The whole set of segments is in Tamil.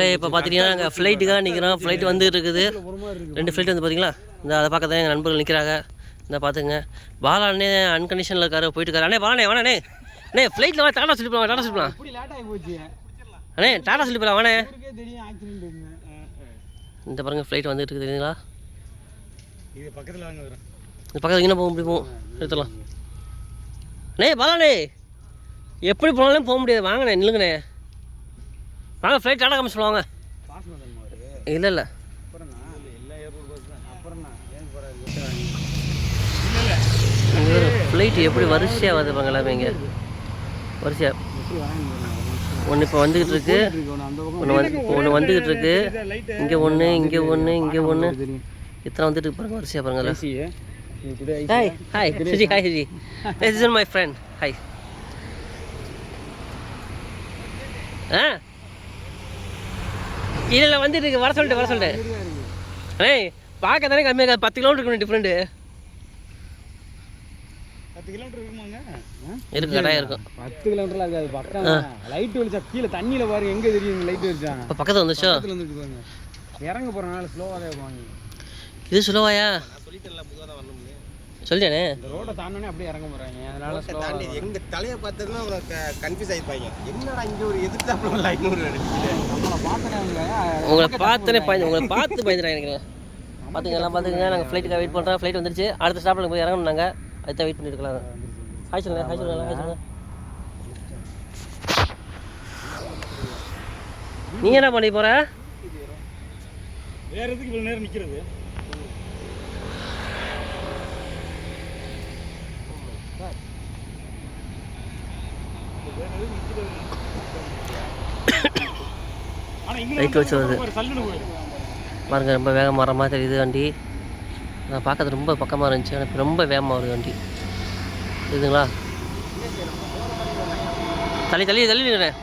இப்போ பார்த்தீங்கன்னா நாங்கள் ஃப்ளைட்டுக்காக நிற்கிறோம். ஃப்ளைட் வந்துட்டு இருக்குது. 2 ஃப்ளைட் வந்து பார்த்தீங்களா, இந்த அதை பார்க்க தான் எங்கள் நண்பர்கள் நிற்கிறாங்க. இந்த பார்த்துங்க, பாலா அண்ணே அன்கண்டிஷனில் இருக்காரு, போயிட்டு இருக்காரு. அண்ணே வாண்ணே வாண்ணே அண்ணே ஃப்ளைட்டில் வா, டாடா சொல்லி போகலாம், டாடா சொல்லி போகலாம் அண்ணே, டாடா சொல்லி போகலாம் வாண்ணே. இந்த பாருங்க ஃப்ளைட் வந்துட்டு இருக்குது தெரியுங்களா, இது பக்கத்தில் இங்கே போக முடியும், போகும் எடுத்துடலாம். அண்ணே பாலாண்ணே எப்படி போனாலும் போக முடியாது, வாங்கண்ணே நில்லுங்கண்ணே, வாங்க ஃப்ளைட் டாடா காமிச்சு சொல்லுவாங்க. இல்லை இல்லை ஃப்ளைட் எப்படி வரிசையாக வருது பாங்க எல்லாமே, இங்கே வரிசையாக ஒன்று இப்போ வந்துக்கிட்டு இருக்கு, ஒன்று வந்துக்கிட்டு இருக்கு, இங்கே ஒன்று, இங்கே ஒன்று, இங்கே ஒன்று, இத்தனை வந்துட்டு பாருங்க வரிசையாக பாருங்க. Hi hi Suji, hi Suji, this is my friend, hi. இல்லை வந்துட்டு இருக்கு, வர சொல்லிட்டு ஏய் பார்க்க தானே கம்மியாக 10 கிலோமீட்டர் இருக்கணும் டிஃப்ரெண்ட்டு. 10 கிலோமீட்டர் இருக்குமாங்க? இருக்கு, கட்டாயம் இருக்கும். 10 கிலோமீட்டர்ல இருக்காது, பக்கம் லைட் வெளிச்சா கீழே தண்ணியில் பாருங்க, எங்கே தெரியும் லைட் வெளிச்சாங்க. இப்போ பக்கத்தில் வந்துச்சோ, பக்கத்தில் வந்துட்டு பாருங்க, இறங்க போகிறனால ஸ்லோவாக தான் போவாங்க. இது ஸ்லோவாயா சொல்லிட்டேனே, இந்த ரோட்டை தாண்டனே அப்படியே இறங்க போகிறாங்க, அதனால தாண்டி எங்கள் தலையை பார்த்ததுன்னா அவங்களுக்கு கன்ஃபியூஸ் ஆகிருப்பாங்க, என்னடா இங்கே ஒரு எதிர்த்தாப்புல ஐநூறு நம்மளை பார்த்துட்டாங்க, உங்களை பார்த்தனே உங்களை பார்த்து பயந்துட்டாங்க நினைக்கிறேன். பார்த்துங்க எல்லாம் பார்த்துங்க, நாங்கள் ஃப்ளைட்டுக்காக வெயிட் பண்ணுறோம். ஃப்ளைட் வந்துருச்சு, அடுத்த ஸ்டாப்பில் போய் இறங்கணும், நாங்கள் அதுதான் வெயிட் பண்ணிட்டு இருக்கலாம். ஹாய் சொல்லுங்கள், ஹாய் சொல்லுங்கள், ஹாய் சொல்லுங்கள். நீ என்ன பண்ணி போகிற? வேறு எதுக்கு இவ்வளோ நேரம் நிற்கிறது? லைட் வச்சு வருது பாருங்க, ரொம்ப வேகமாக வர மாதிரி தெரியுது வண்டி. நான் பார்க்கறது ரொம்ப பக்கமாக இருந்துச்சு, எனக்கு ரொம்ப வேகமாக வருது வண்டி, இதுங்களா. தள்ளி தள்ளி தள்ளி நிற்கிறேன்.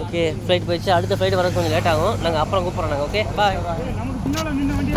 ஓகே ஃப்ளைட் போயிடுச்சு, அடுத்த ஃப்ளைட் வர கொஞ்சம் லேட் ஆகும், நாங்கள் அப்புறம் கூப்பிட்றோம் நாங்கள். Okay bye. நமக்கு பின்னால் நின்று வண்டி